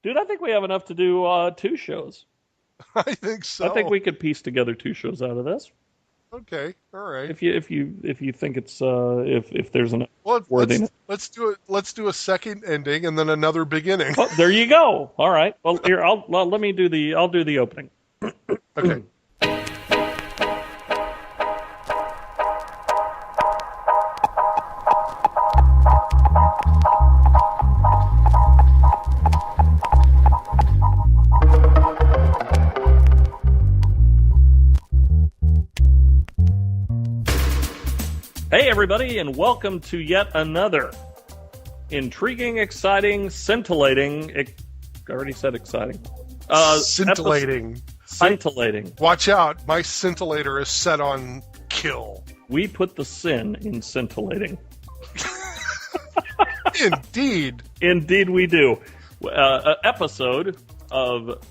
Dude, I think we have enough to do 2 shows. I think I so. think we could piece together 2 shows out of this. Okay, all right. If you think it's if there's an Well, worthiness. let's do it. Let's do a second ending and then another beginning. Oh, there you go. All right. Well, here let me do the I'll do the opening. Okay. Hey, everybody, and welcome to yet another intriguing, exciting, scintillating. I already said exciting. Scintillating. Scintillating. Watch out. My scintillator is set on kill. We put the sin in scintillating. Indeed. Indeed, we do. An episode of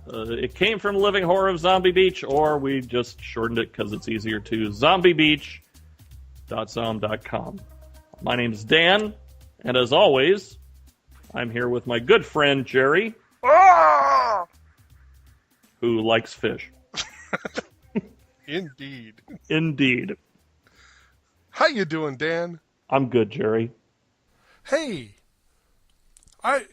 It Came from Living Horror of Zombie Beach, or we just shortened it because it's easier to zombiebeach.zom.com. My name is Dan, and as always, I'm here with my good friend Jerry, who likes fish. Indeed. Indeed. How you doing, Dan? I'm good, Jerry. Hey, I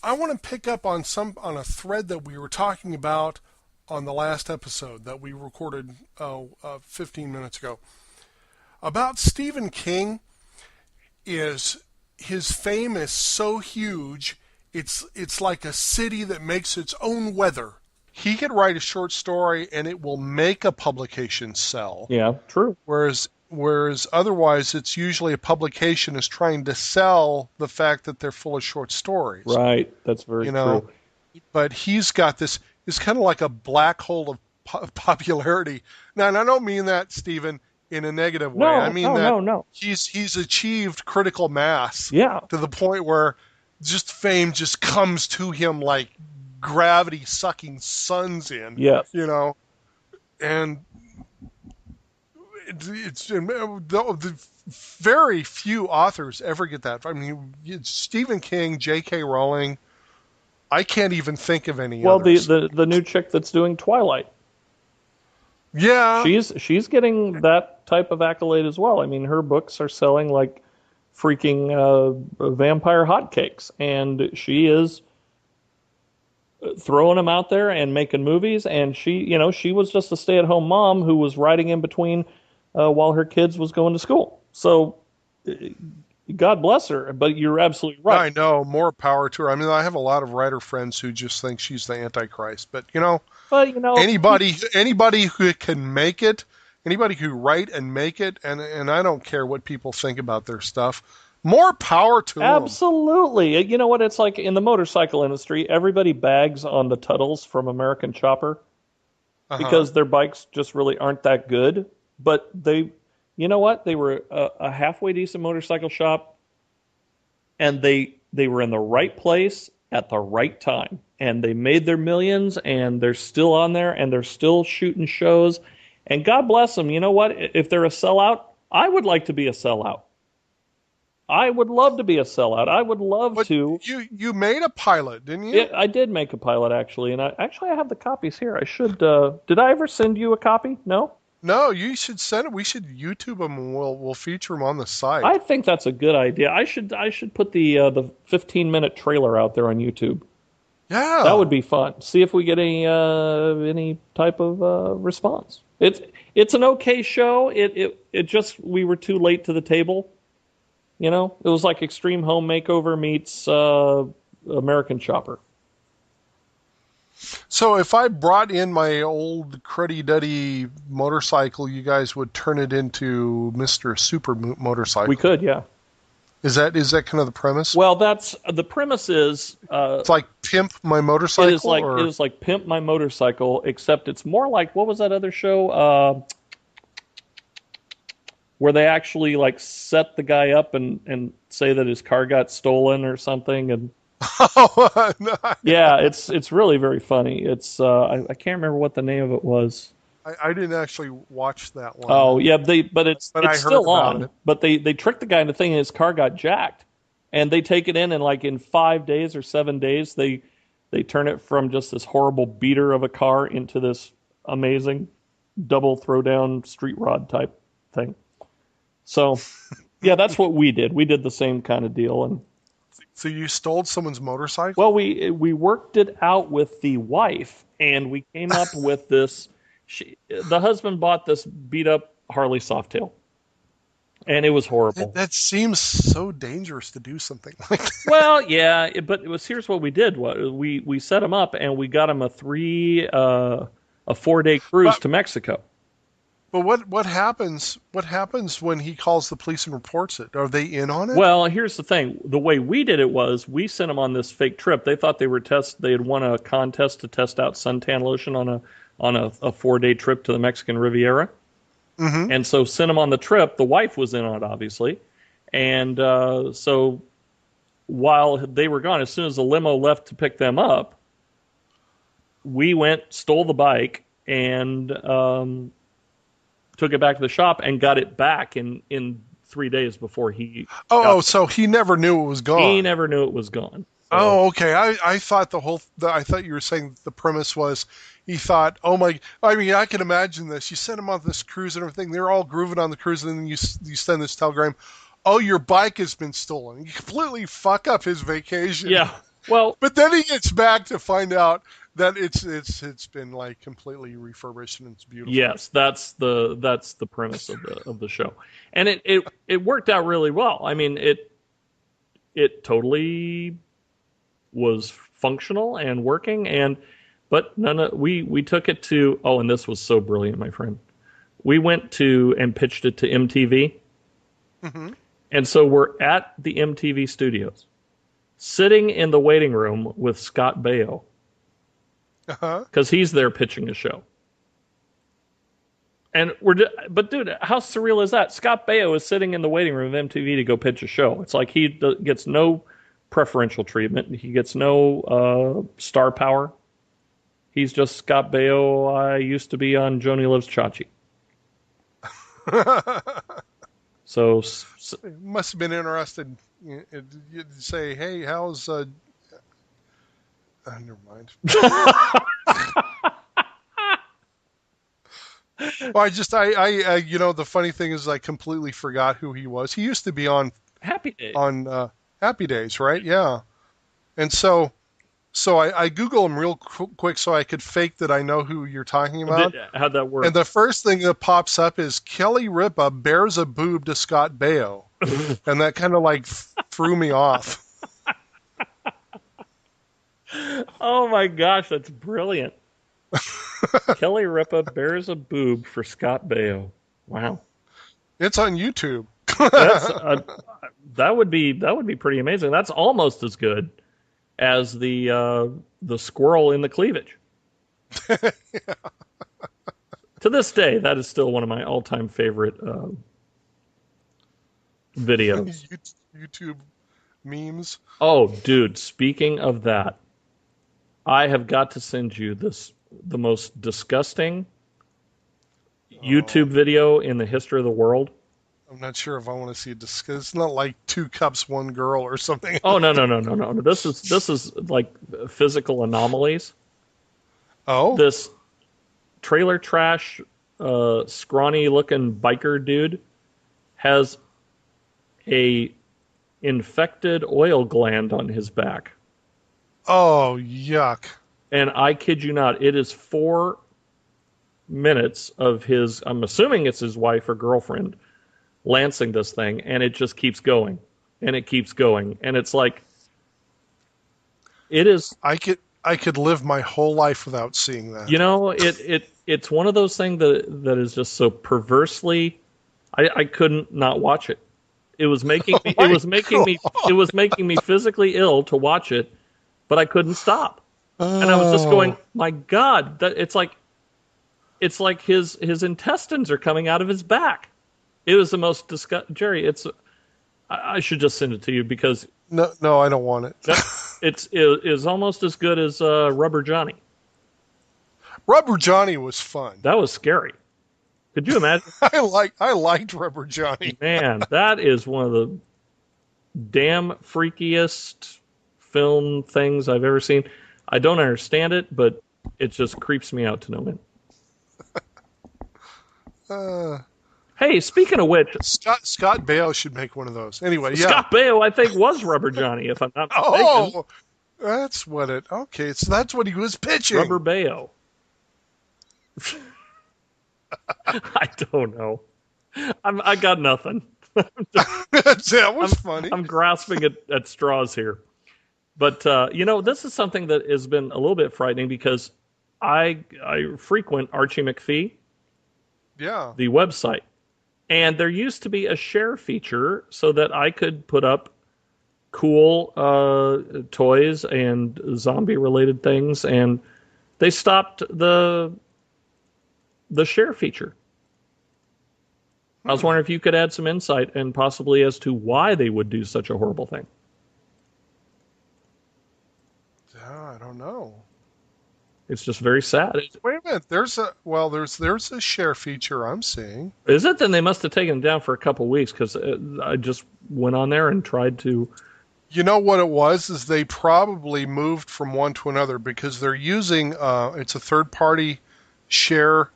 want to pick up on a thread that we were talking about on the last episode that we recorded 15 minutes ago. About Stephen King, is his fame is so huge, it's like a city that makes its own weather. He could write a short story and it will make a publication sell. Yeah, true. Whereas otherwise, it's usually a publication is trying to sell the fact that they're full of short stories. Right, that's very true. But he's got this. It's kind of like a black hole of popularity. Now, and I don't mean that, Stephen, in a negative way. I mean no. He's achieved critical mass. Yeah. To the point where just fame just comes to him like gravity sucking suns in. Yes. And it's the very few authors ever get that. I mean, Stephen King, J.K. Rowling. I can't even think of any others. Well, the new chick that's doing Twilight. Yeah. She's getting that type of accolade as well. I mean, her books are selling like freaking vampire hotcakes, and she is throwing them out there and making movies. And she was just a stay-at-home mom who was writing in between while her kids was going to school. So God bless her, but you're absolutely right. I know, more power to her. I mean, I have a lot of writer friends who just think she's the Antichrist, but anybody who can make it, anybody who write and make it, and I don't care what people think about their stuff, more power to them. Absolutely. You know what? It's like in the motorcycle industry, everybody bags on the Tuttles from American Chopper because their bikes just really aren't that good. But you know what? They were a halfway decent motorcycle shop, and they were in the right place at the right time, and they made their millions, and they're still on there, and they're still shooting shows. And God bless them. You know what? If they're a sellout, I would like to be a sellout. I would love to be a sellout. I would love to. You made a pilot, didn't you? Yeah, I did make a pilot, actually, and I have the copies here. I should. Did I ever send you a copy? No. No, you should send it. We should YouTube them, and we'll feature them on the site. I think that's a good idea. I should put the 15-minute trailer out there on YouTube. Yeah, that would be fun. See if we get any type of response. It's an okay show. It just we were too late to the table. It was like Extreme Home Makeover meets American Chopper. So if I brought in my old cruddy-duddy motorcycle, you guys would turn it into Mr. Super Motorcycle. We could, yeah. Is that kind of the premise? Well, the premise is... it's like Pimp My Motorcycle? It is like Pimp My Motorcycle, except it's more like, what was that other show? Where they actually like set the guy up and say that his car got stolen or something, and... No. Yeah, it's really very funny. It's I can't remember what the name of it was. I didn't actually watch that one. Oh yeah, but it's still on. It. But they tricked the guy into thinking his car got jacked, and they take it in, and like in 5 days or 7 days they They turn it from just this horrible beater of a car into this amazing double throwdown street rod type thing. So, yeah, that's what we did. We did the same kind of deal. And So you stole someone's motorcycle? well, we worked it out with the wife, and we came up with this. The husband bought this beat up Harley Softail, and it was horrible. That seems so dangerous to do something like that. Well, yeah, but here's what we did. We set him up, and we got him a 4-day cruise to Mexico. But what happens? What happens when he calls the police and reports it? Are they in on it? Well, here's the thing. The way we did it was we sent him on this fake trip. They thought they had won a contest to test out suntan lotion on a 4-day trip to the Mexican Riviera. Mm-hmm. And so sent him on the trip. The wife was in on it, obviously. And so while they were gone, as soon as the limo left to pick them up, we went, stole the bike, and took it back to the shop and got it back in 3 days before he. So he never knew it was gone. He never knew it was gone. So. Oh, okay. I thought I thought you were saying the premise was he thought, oh my, I mean, I can imagine this. You send him on this cruise and everything. They're all grooving on the cruise, and then you send this telegram, oh, your bike has been stolen. You completely fuck up his vacation. Yeah. Well, but then he gets back to find out that it's been like completely refurbished and it's beautiful. Yes, that's the premise of the show, and it worked out really well. I mean, it totally was functional and working, but we took it to, and this was so brilliant, my friend. We went to and pitched it to MTV, mm-hmm. and so we're at the MTV studios, sitting in the waiting room with Scott Baio. Because he's there pitching a show. And but dude, how surreal is that? Scott Baio is sitting in the waiting room of MTV to go pitch a show. It's like he gets no preferential treatment. He gets no star power. He's just Scott Baio. I used to be on Joni Lives Chachi. So must have been interested. You'd say, "Hey, how's?" Never mind. Well, the funny thing is, I completely forgot who he was. He used to be on Happy Days. On Happy Days, right? Yeah. And so I Google him real quick so I could fake that I know who you're talking about. How'd that work? And the first thing that pops up is Kelly Ripa bears a boob to Scott Baio, and that kind of like threw me off. Oh my gosh, that's brilliant. Kelly Ripa bears a boob for Scott Baio. Wow. It's on YouTube. That would be pretty amazing. That's almost as good as the squirrel in the cleavage. Yeah. To this day, that is still one of my all-time favorite videos. YouTube memes. Oh, dude, speaking of that, I have got to send you the most disgusting YouTube video in the history of the world. I'm not sure if I want to see it. It's not like 2 cups, 1 girl or something. Oh, no. This is like physical anomalies. Oh? This trailer trash, scrawny looking biker dude has a infected oil gland on his back. Oh, yuck. And I kid you not, it is 4 minutes of his, I'm assuming it's his wife or girlfriend, lancing this thing, and it just keeps going. And it keeps going. And it's like, it is... I could live my whole life without seeing that. You know, it's one of those things that is just so perversely... I couldn't not watch it. It was making me, it was making me physically ill to watch it, but I couldn't stop. And I was just going, my God, it's like his intestines are coming out of his back. It was the most disgusting. Jerry, I should just send it to you because no, I don't want it. It is almost as good as Rubber Johnny. Rubber Johnny was fun. That was scary. Could you imagine? I liked Rubber Johnny. Man, that is one of the damn freakiest film things I've ever seen. I don't understand it, but it just creeps me out to no end. Hey, speaking of which, Scott Baio should make one of those. Anyway, yeah. Scott Baio, I think, was Rubber Johnny, if I'm not mistaken. Oh, that's what it. Okay, so that's what he was pitching. Rubber Baio. I don't know. I got nothing. That was funny. I'm grasping at straws here. But, this is something that has been a little bit frightening because I frequent Archie McPhee, the website. And there used to be a share feature so that I could put up cool toys and zombie-related things, and they stopped the share feature. I was wondering if you could add some insight and possibly as to why they would do such a horrible thing. I don't know. It's just very sad. Wait a minute. There's a share feature I'm seeing. Is it? Then they must have taken it down for a couple of weeks because I just went on there and tried to. You know what it was? Is they probably moved from one to another because they're using it's a third-party share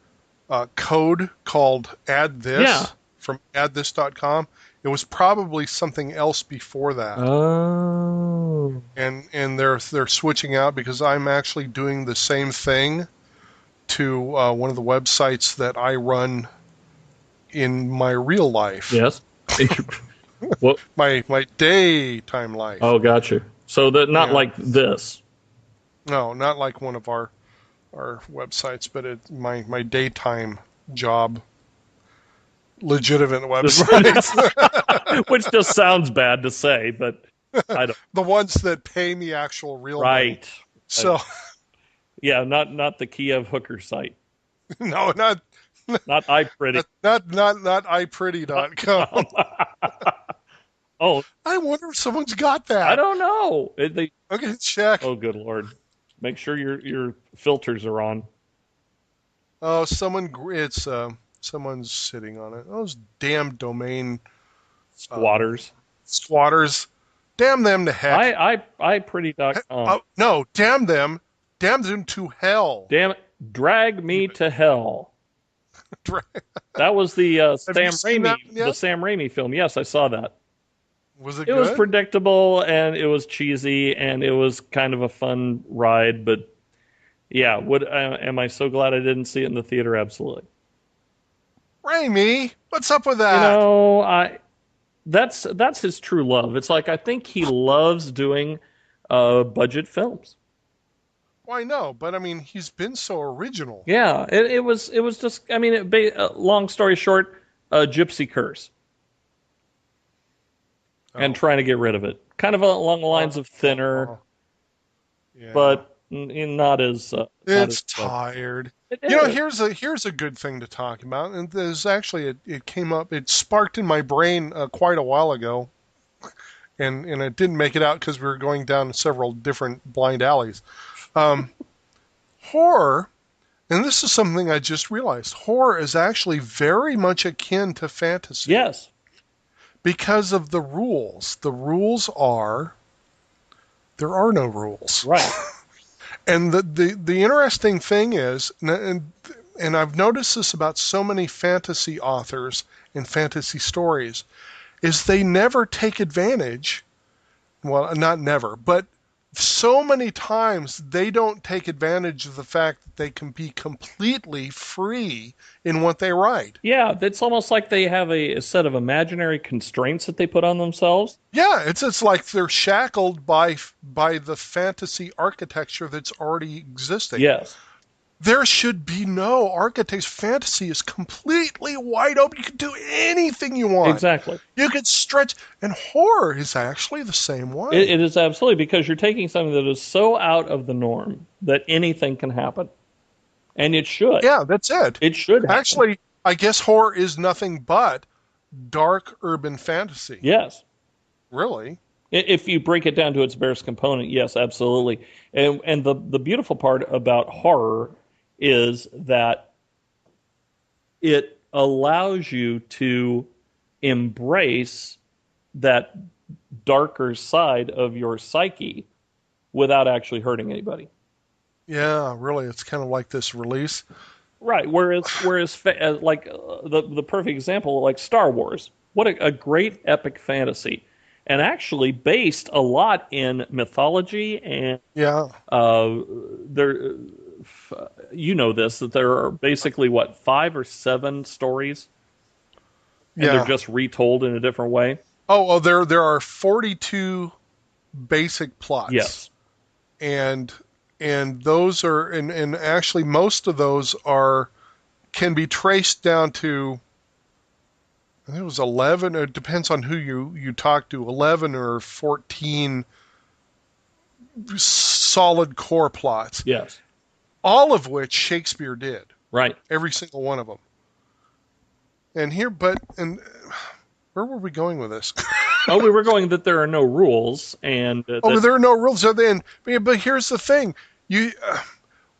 code called Add This from addthis.com. It was probably something else before that. Oh. And they're switching out because I'm actually doing the same thing to one of the websites that I run in my real life. Yes. Well, my daytime life. Oh, gotcha. So that not like this. No, not like one of our websites, but my daytime job. Legitimate websites. Which just sounds bad to say, but I don't. The ones that pay me actual real money. Right. So. Yeah, not the Kiev hooker site. No, not iPretty. Not iPretty.com. Oh. I wonder if someone's got that. I don't know. Okay, check. Oh, good Lord. Make sure your filters are on. Oh, someone's sitting on it. Those damn domain squatters. Squatters. Damn them to heck. iPretty.com. No, damn them. Damn them to hell. Damn it. Drag me to hell. That was the Sam Raimi film. Yes, I saw that. Was it good? It was predictable, and it was cheesy, and it was kind of a fun ride, but yeah, am I so glad I didn't see it in the theater? Absolutely. Raimi, what's up with that? That's his true love. It's like I think he loves doing budget films. Why no? But I mean, he's been so original. Yeah, it was just. I mean, long story short, a gypsy curse, and trying to get rid of it. Kind of along the lines of Thinner, but not as. It's tired. Here's a good thing to talk about, and there's actually it came up. It sparked in my brain quite a while ago, and it didn't make it out because we were going down several different blind alleys. Horror, and this is something I just realized, horror is actually very much akin to fantasy. Yes. Because of the rules. The rules are, there are no rules. Right. And the interesting thing is, and I've noticed this about so many fantasy authors and fantasy stories, is they never take advantage, well, not never, but so many times they don't take advantage of the fact that they can be completely free in what they write. Yeah, it's almost like they have a set of imaginary constraints that they put on themselves. Yeah, it's like they're shackled by the fantasy architecture that's already existing. Yes. There should be no architects. Fantasy is completely wide open. You can do anything you want. Exactly. You can stretch. And horror is actually the same way. It is absolutely, because you're taking something that is so out of the norm that anything can happen. And it should. Yeah, that's it. It should happen. Actually, I guess horror is nothing but dark urban fantasy. Yes. Really? If you break it down to its barest component, yes, absolutely. And the beautiful part about horror is that it allows you to embrace that darker side of your psyche without actually hurting anybody. Yeah, really, it's kind of like this release. Right. The perfect example, like Star Wars, what a great epic fantasy, and actually based a lot in mythology and Yeah, uh, there. You know this that there are basically what 5 or 7 stories, and they're yeah. just retold in a different way. Oh, there are 42 basic plots, Yes. and those are and actually most of those are can be traced down to, I think it was 11. It depends on who you talk to. 11 or 14 solid core plots, Yes. all of which Shakespeare did. Right. Every single one of them. And where were we going with this? Oh, we were going that there are no rules, and Oh, that but there are no rules. So then, but here's the thing: you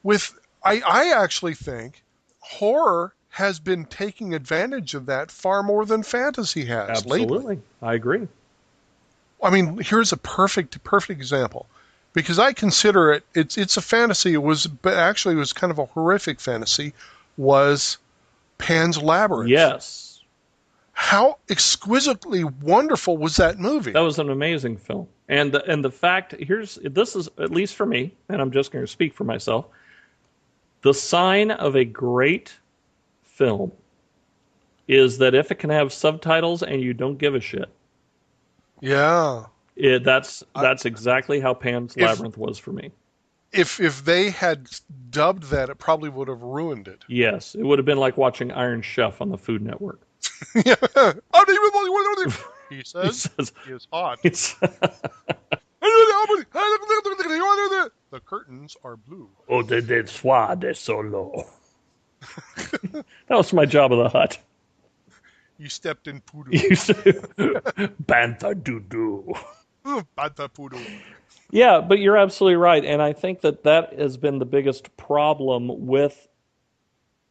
with I actually think horror has been taking advantage of that far more than fantasy has lately. absolutely, I agree. I mean, here's a perfect example, because I consider it's a fantasy. But actually, it was kind of a horrific fantasy. Was Pan's Labyrinth? Yes, How exquisitely wonderful was that movie? that was an amazing film, and the fact here's this is at least for me, and I'm just going to speak for myself. The sign of a great film is that if it can have subtitles and you don't give a shit. Yeah. I, That's exactly how Pan's if Labyrinth was for me. if they had dubbed that, it probably would have ruined it. Yes, it would have been like watching Iron Chef on the Food Network. He He says says, he is hot. it's, The curtains are blue. "Oh, de soir de solo." That was my job of the hut. You stepped in poodoo. You say, Bantha doo doo. Banta poodoo. Yeah, but you're absolutely right. And I think that that has been the biggest problem with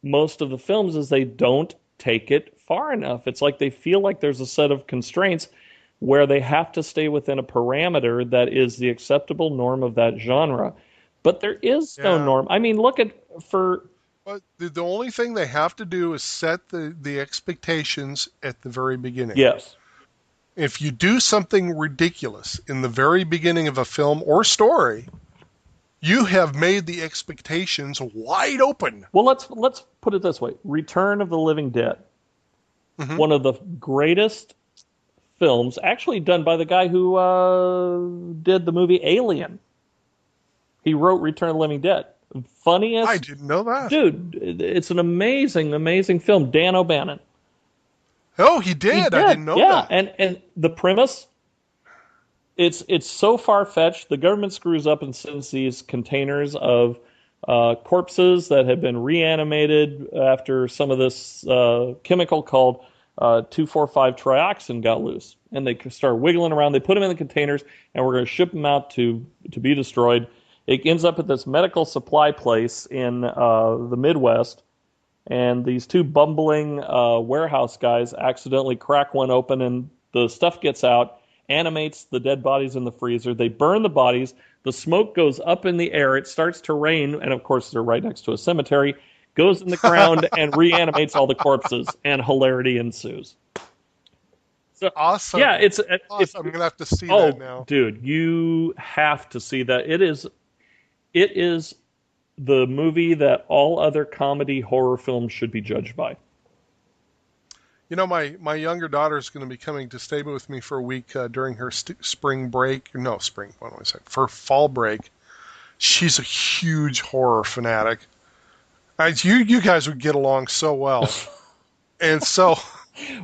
most of the films is they don't take it far enough. It's like they feel like there's a set of constraints where they have to stay within a parameter that is the acceptable norm of that genre. But there is no Yeah. norm. I mean, look at for But the only thing they have to do is set the expectations at the very beginning. yes. If you do something ridiculous in the very beginning of a film or story, you have made the expectations wide open. Well, let's put it this way. Return of the Living Dead. Hmm. One of the greatest films, actually done by the guy who did the movie Alien. He wrote Return of the Living Dead. I Funniest didn't know that. dude. It's an amazing, amazing film. Dan O'Bannon. Oh, he He did. I did, didn't know yeah. that. And the premise, it's so far fetched. The government screws up and sends these containers of corpses that have been reanimated after some of this chemical called 2,4,5 trioxin got loose, and they start wiggling around. They put them in the containers, and we're going to ship them out to be destroyed. It ends up at this medical supply place in the Midwest, and these two bumbling warehouse guys accidentally crack one open, and the stuff gets out, animates the dead bodies in the freezer. They burn the bodies. The smoke goes up in the air. It starts to rain, and of course they're right next to a cemetery. Goes in the ground and reanimates all the corpses, and hilarity ensues. So Awesome. yeah, it's if Awesome. I'm going to have to see that oh now. dude, you have to see that. It is the movie that all other comedy horror films should be judged by. You know, my younger daughter is going to be coming to stay with me for a week during her spring break. No, spring, what do I say? For fall break. She's a huge horror fanatic. You guys would get along so well. And so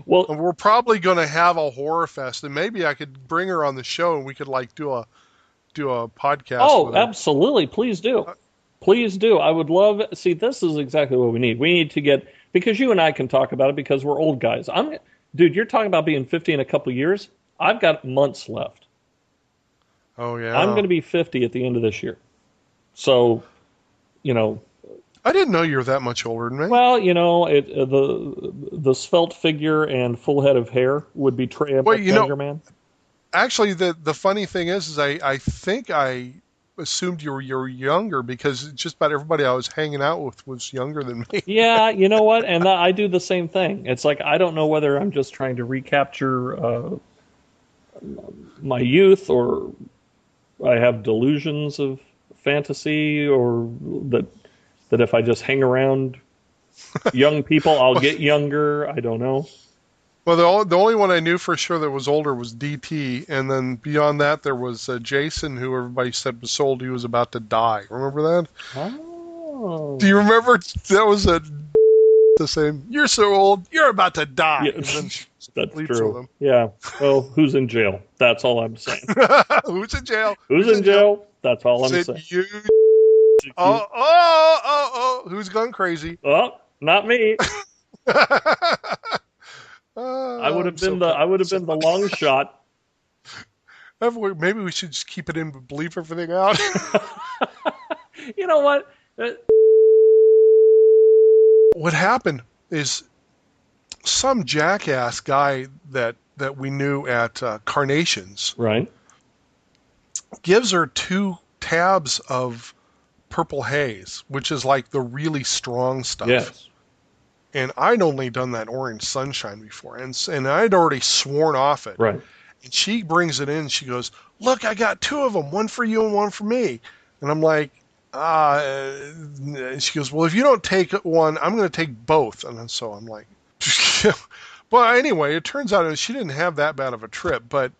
Well, we're probably going to have a horror fest, and maybe I could bring her on the show and we could like do a podcast oh, with her. absolutely. Please do. Please do. I would love. See, this is exactly what we need. We need to get because you and I can talk about it because we're old guys. Dude. You're talking about being 50 in a couple of years. I've got months left. Oh I'm yeah. going to be 50 at the end of this year. So, you know, I didn't know you were that much older than me. well, the svelte figure and full head of hair would betray a Well, much younger man. actually, the funny thing is I think I assumed you were younger because just about everybody I was hanging out with was younger than me. Yeah, you know what? And I do the same thing. It's like I don't know whether I'm just trying to recapture my youth, or I have delusions of fantasy, or that if I just hang around young people, I'll get younger. I don't know. Well, the only one I knew for sure that was older was DT, and then beyond that there was Jason, who everybody said was sold. He was about to die. Remember that? Oh. Do you remember that was the same? You're so old, you're about to die. Yeah, And then that's sleeps with true. him. Yeah. Well, who's in jail? That's all I'm saying. Who's in jail? Who's in jail? That's all I'm Said saying. you. Oh! Who's gone crazy? Oh, not me. I would I'm have so been the proud I of would have been the long shot. Maybe we should just keep it in, but bleep everything out. You know what? What happened is some jackass guy that we knew at Carnations Right. gives her 2 tabs of purple haze, which is like the really strong stuff. Yes. And I'd only done that orange sunshine before, and I'd already sworn off it. Right. And she brings it in, and she goes, "Look, I got 2 of them, one for you and one for me." And I'm like, and she goes, "Well, if you don't take one, I'm going to take both." And then, so I'm like, but anyway, it turns out she didn't have that bad of a trip, but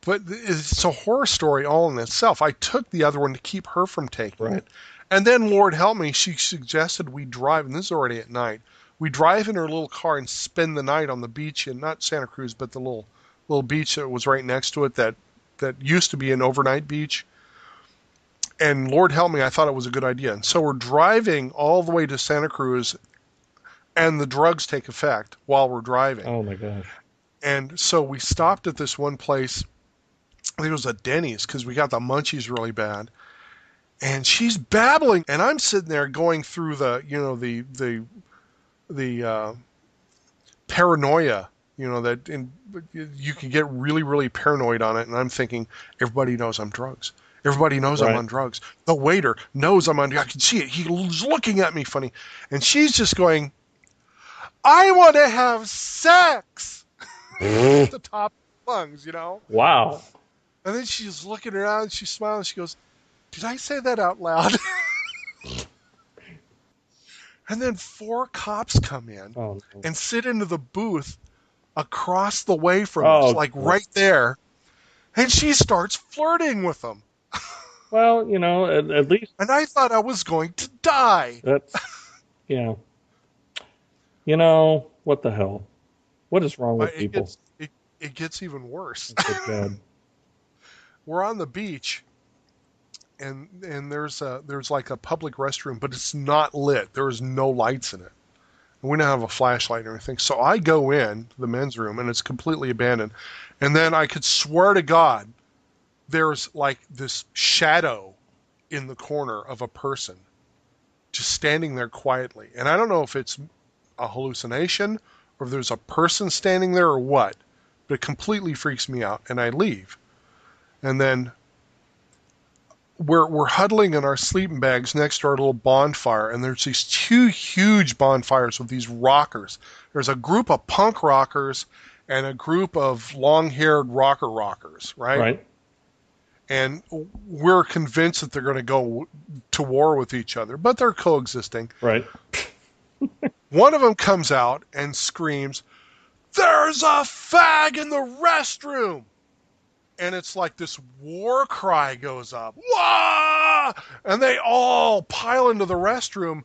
it's a horror story all in itself. I took the other one to keep her from taking it. And then, Lord help me, she suggested we drive, and this is already at night, we drive in her little car and spend the night on the beach in, not Santa Cruz, but the little beach that was right next to it that used to be an overnight beach. And Lord help me, I thought it was a good idea. And so we're driving all the way to Santa Cruz, and the drugs take effect while we're driving. Oh my gosh. And so we stopped at this one place, I think it was a Denny's, because we got the munchies really bad. And she's babbling, and I'm sitting there going through the paranoia, that you can get really, really paranoid on it. And I'm thinking, everybody knows I'm drugs. Everybody knows I'm on drugs. The waiter knows I'm on drugs. I can see it. He's looking at me funny. And she's just going, "I want to have sex." At the top of her lungs, Wow. And then she's looking around, she's smiling, she goes, "Did I say that out loud?" And then 4 cops come in and sit into the booth across the way from us, like right there. And she starts flirting with them. Well, at least. And I thought I was going to die. That's, what the hell? What is wrong with people? It gets even worse. God. We're on the beach, and there's like a public restroom, but it's not lit. There is no lights in it. And we don't have a flashlight or anything. So I go in the men's room, and it's completely abandoned. And then I could swear to God, there's like this shadow in the corner of a person just standing there quietly. And I don't know if it's a hallucination or if there's a person standing there or what, but it completely freaks me out. And I leave. And then we're huddling in our sleeping bags next to our little bonfire, and there's these 2 huge bonfires with these rockers. There's a group of punk rockers and a group of long-haired rockers, right? Right. And we're convinced that they're going to go to war with each other, but they're coexisting. Right. One of them comes out and screams, "There's a fag in the restroom!" And it's like this war cry goes up. Wah! And they all pile into the restroom.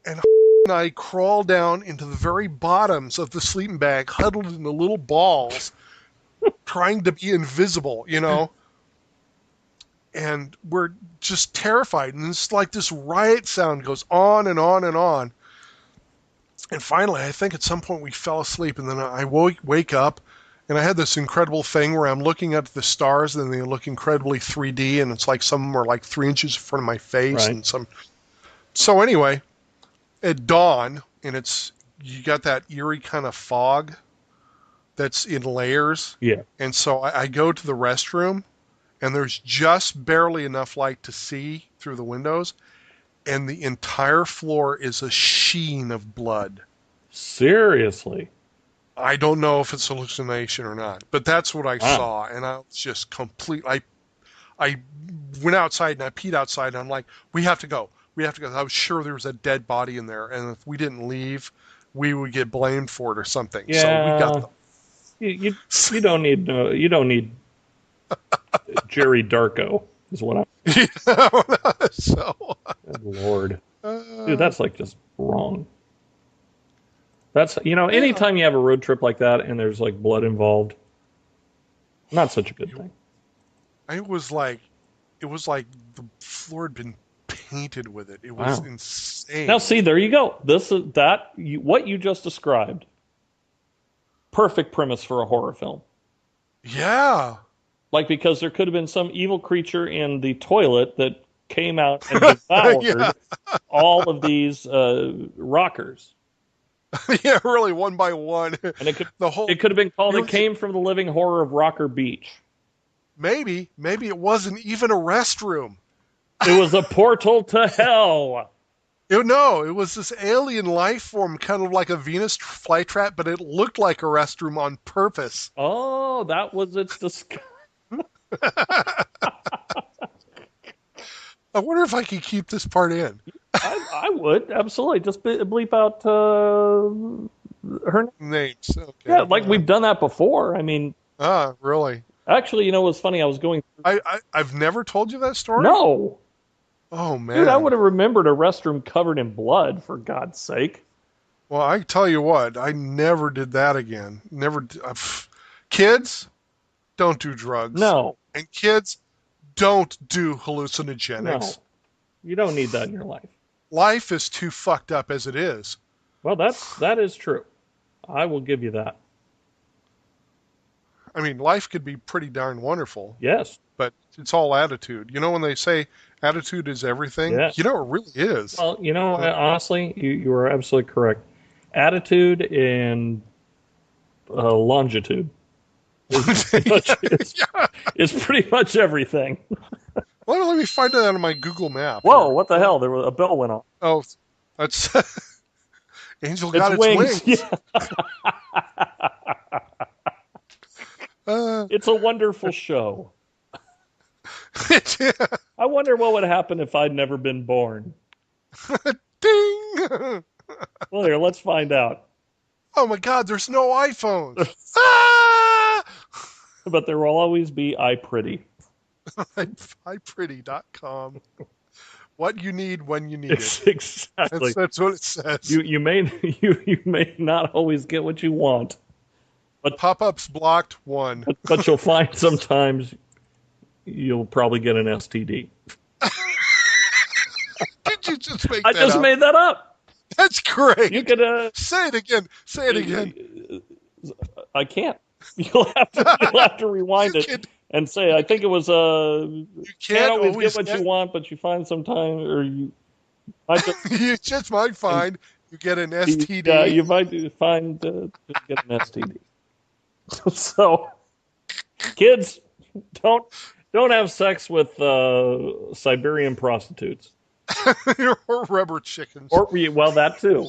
And I crawl down into the very bottoms of the sleeping bag, huddled into little balls, trying to be invisible, And we're just terrified. And it's like this riot sound goes on and on and on. And finally, I think at some point we fell asleep. And then I wake up. And I had this incredible thing where I'm looking at the stars, and they look incredibly 3D, and it's like some of them are like 3 inches in front of my face, and some. So anyway, at dawn, and you got that eerie kind of fog that's in layers. Yeah. And so I go to the restroom, and there's just barely enough light to see through the windows, and the entire floor is a sheen of blood. Seriously? I don't know if it's hallucination or not, but that's what I Wow. saw, and I was just complete. I went outside and I peed outside, and I'm like, we have to go. We have to go. I was sure there was a dead body in there, and if we didn't leave, we would get blamed for it or something. So we got Yeah. You don't need Jerry Darko is what I'm. so, Good Lord, dude, uh, that's like just wrong. That's yeah, anytime you have a road trip like that and there's like blood involved, not such a good thing. it was like the floor had been painted with it. It was Wow. Now insane. see, there you go. What you just described. Perfect premise for a horror film. Yeah, Like because there could have been some evil creature in the toilet that came out and devoured yeah, all of these rockers. yeah. Really, one by one, And the whole. it could have been called You It Came from the Living Horror of Rocker Beach. maybe it wasn't even a restroom. It was a portal to hell. No, it was this alien life form, kind of like a Venus flytrap, but it looked like a restroom on purpose. Oh, that was its disguise. I wonder if I could keep this part in. I would absolutely just bleep out her name. Names. Yeah, Okay. like we've done that before. I mean, Really? actually, it was funny. I was going. I've never told you that story? No, Oh, dude, I man. would have remembered a restroom covered in blood. For God's sake. Well, I tell you what, I never did that again. Kids, don't do drugs. No, And kids, don't do no, hallucinogenics. you don't need that in your life. Life is too fucked up as it is. Well, that is true. I will give you that. I mean, life could be pretty darn wonderful, Yes. but it's all attitude. You know, when they say attitude is everything, Yeah. it really is. Well, Uh, honestly, you are absolutely correct. Attitude and longitude is pretty much yeah. is pretty much everything. Well, let me find that on my Google map Whoa! here. What the hell? A bell went off. Oh, that's Angel It's got its wings. wings. Yeah. Uh, It's a wonderful show. yeah. I wonder what would happen if I'd never been born. Ding! Well, here, let's find out. Oh my God, there's no iPhones. Ah! But there will always be iPretty. iPretty.com. What you need when you need it. Exactly. That's what it says. You may you may not always get what you want, Pop-ups blocked 1. but you'll find sometimes you'll probably get an STD. Did you just make I that just up? made that up. That's great. You could Say it again. Say it again. I can't. You'll have to rewind You it can, and say I think it was you can't can't always always get what you want, but you find sometime or you I just you just might find you get an you, STD. you might find get an STD. So kids don't have sex with Siberian prostitutes. or rubber chickens. Or well, that too,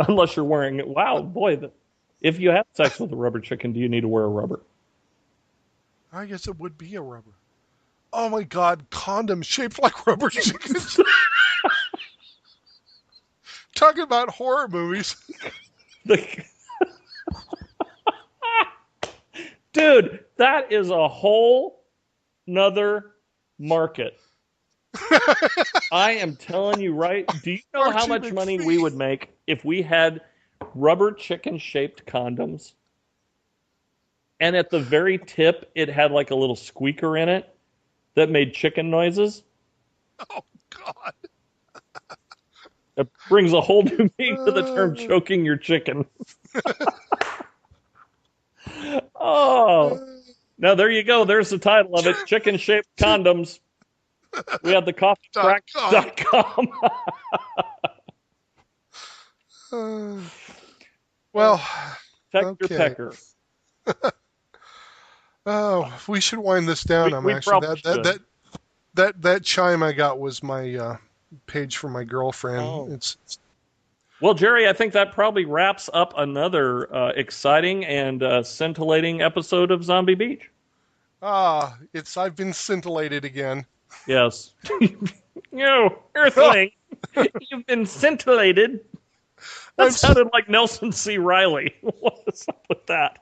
unless you're wearing it. Wow, boy, if you have sex with a rubber chicken, do you need to wear a rubber? I guess it would be a rubber. Oh my God, condoms shaped like rubber chickens. Talking about horror movies. Dude, that is a whole nother market. I am telling you right. Do you know how much money we would make if we had rubber chicken shaped condoms? And at the very tip, it had like a little squeaker in it that made chicken noises. Oh God. It brings a whole new meaning to the term choking your chicken. Oh. Now there you go. There's the title of it. Chicken shaped condoms. We have the coffeecrack.com. Well, Peck okay. your pecker. Oh, we should wind this down. We probably should. That chime I got was my page for my girlfriend. Oh. It's Well, Jerry, I think that probably wraps up another exciting and scintillating episode of Zombie Beach. I've been scintillated again. Yes. You, Earthling, you've been scintillated. That sounded like Nelson C. Riley. What is up with that?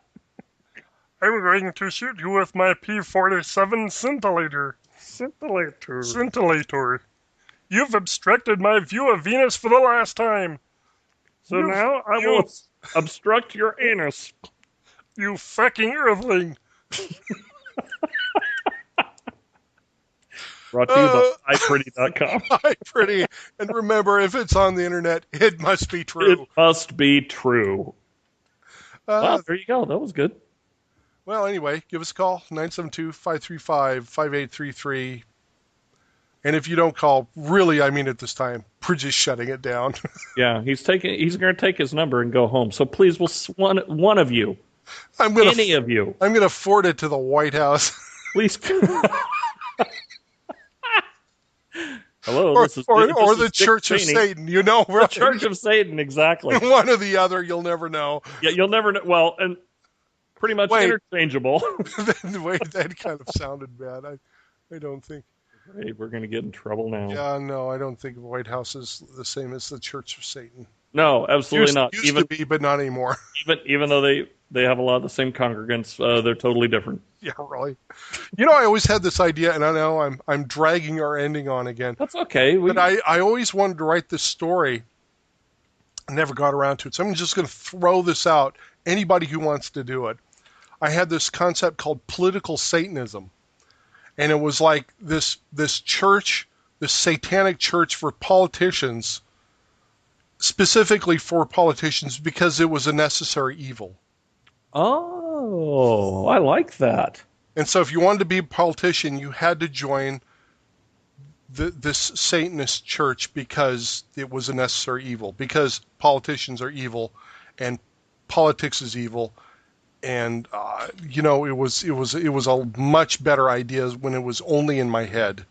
I'm going to shoot you with my P-47 scintillator. Scintillator. You've obstructed my view of Venus for the last time. So now I will obstruct your anus. You fucking earthling. Brought to you by iPretty.com. iPretty. And remember, if it's on the internet, it must be true. It must be true. Wow, there you go. That was good. Well, anyway, give us a call, 972-535-5833. And if you don't call, really, I mean it this time, we're just shutting it down. Yeah, he's going to take his number and go home. So please, one of you, any of you. I'm going to forward it to the White House. Please. Hello, or the Church of Satan. You know, right? The Church of Satan, exactly. One or the other, you'll never know. Yeah, you'll never know. Well, and pretty much interchangeable. Wait, that kind of sounded bad. I don't think. Hey, we're going to get in trouble now. Yeah, no, I don't think the White House is the same as the Church of Satan. No, absolutely not. Used to be, but not anymore. Even though they have a lot of the same congregants, they're totally different. Yeah, really. You know, I always had this idea, and I know I'm dragging our ending on again. That's okay. But I always wanted to write this story. I never got around to it, so I'm just going to throw this out. Anybody who wants to do it. I had this concept called political Satanism. And it was like this church, this satanic church for politicians, specifically for politicians because it was a necessary evil. Oh, I like that. And so if you wanted to be a politician, you had to join this Satanist church because it was a necessary evil, because politicians are evil and politics is evil. And you know, it was a much better idea when it was only in my head.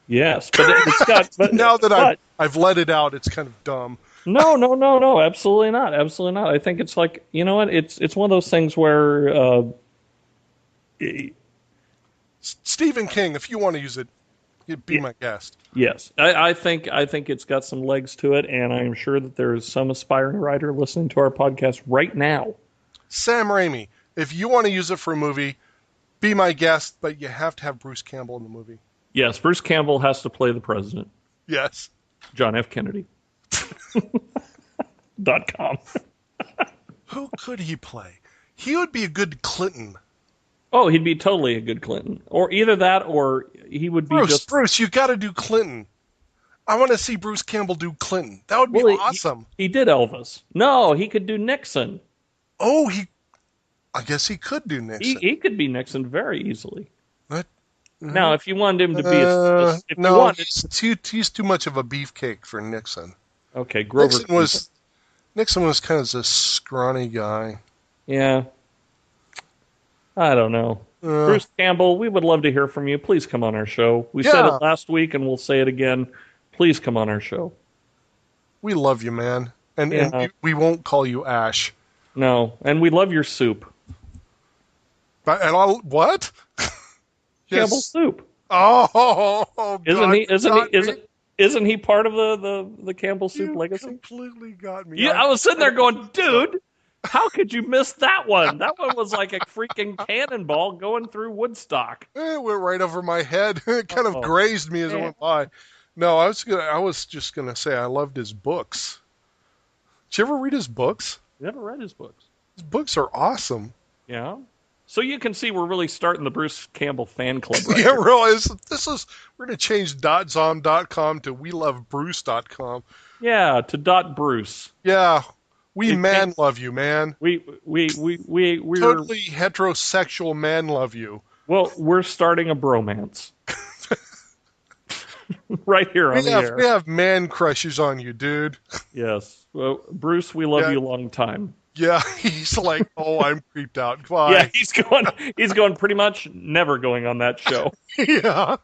Yes, but it's got. But now that I've let it out, it's kind of dumb. No, absolutely not, absolutely not. I think it's like, you know what? It's one of those things where Stephen King, if you want to use it, you'd be my guest. Yes, I think it's got some legs to it, and I'm sure that there is some aspiring writer listening to our podcast right now. Sam Raimi. If you want to use it for a movie, be my guest, but you have to have Bruce Campbell in the movie. Yes, Bruce Campbell has to play the president. Yes. John F. Kennedy. .com. Who could he play? He would be a good Clinton. Oh, he'd be totally a good Clinton. Or either that, or he would be Bruce, you got to do Clinton. I want to see Bruce Campbell do Clinton. That would be awesome. He did Elvis. No, he could do Nixon. Oh, I guess he could do Nixon. He could be Nixon very easily. What? Now, if you wanted him to be... he's too much of a beefcake for Nixon. Okay, Grover... Nixon was kind of a scrawny guy. Yeah. I don't know. Bruce Campbell, we would love to hear from you. Please come on our show. We said it last week, and we'll say it again. Please come on our show. We love you, man. And we won't call you Ash. No, and we love your soup. What? Campbell soup. Oh, isn't he part of the Campbell soup legacy? Completely got me. Yeah, I was sitting there going, dude, how could you miss that one? That one was like a freaking cannonball going through Woodstock. It went right over my head. It kind of grazed me as it went by. No, I was just gonna say I loved his books. Did you ever read his books? Never read his books. His books are awesome. Yeah. So you can see we're really starting the Bruce Campbell fan club right Yeah, here. really. We're going to change .zom.com to welovebruce.com. Yeah, to .bruce. Yeah. We love you, man. We're totally heterosexual man love you. Well, we're starting a bromance. Right here on the air. We have man crushes on you, dude. Yes. Well, Bruce, we love you a long time. Yeah, he's like, oh, I'm creeped out. Bye. Yeah, he's going pretty much never going on that show. Yeah.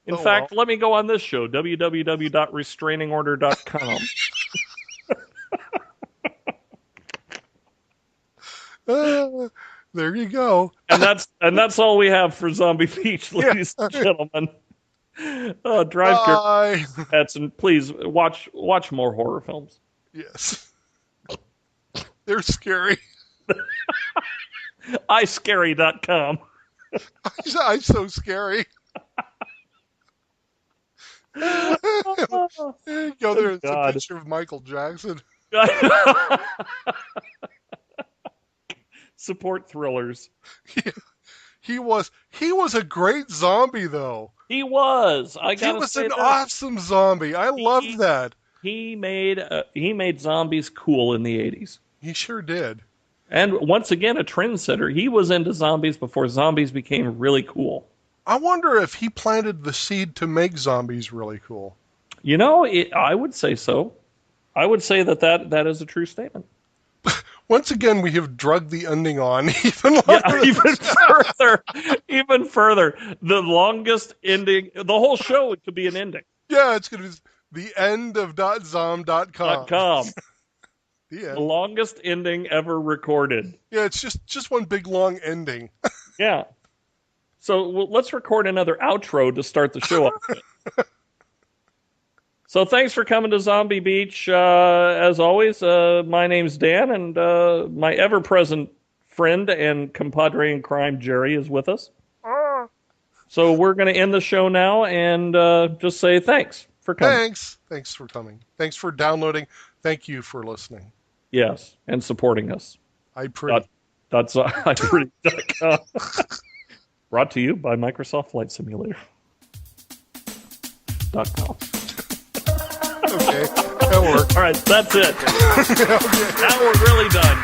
In fact, let me go on this show, www.restrainingorder.com. There you go. And that's all we have for Zombie Beach, ladies and gentlemen. Drive Bye. your pets and please watch more horror films. Yes. They're scary. iScary.com. I'm so scary. Go there and it's a picture of Michael Jackson. Support thrillers. Yeah. He was a great zombie, though. He was. He was an awesome zombie. I loved that. He made zombies cool in the 80s. He sure did. And once again, a trendsetter. He was into zombies before zombies became really cool. I wonder if he planted the seed to make zombies really cool. You know, I would say so. I would say that is a true statement. Once again, we have drugged the ending on even further. The longest ending, the whole show could be an ending. Yeah, it's going to be the end of .zom.com. The longest ending ever recorded. Yeah, it's just one big long ending. Yeah. So let's record another outro to start the show off. So thanks for coming to Zombie Beach. As always, my name's Dan, and my ever-present friend and compadre in crime, Jerry, is with us. So we're going to end the show now and just say thanks for coming. Thanks for coming. Thanks for downloading. Thank you for listening. Yes, and supporting us. iPretty.com. Brought to you by Microsoft Flight Simulator. .com. Okay, that worked. All right, that's it. Okay. Now we're really done.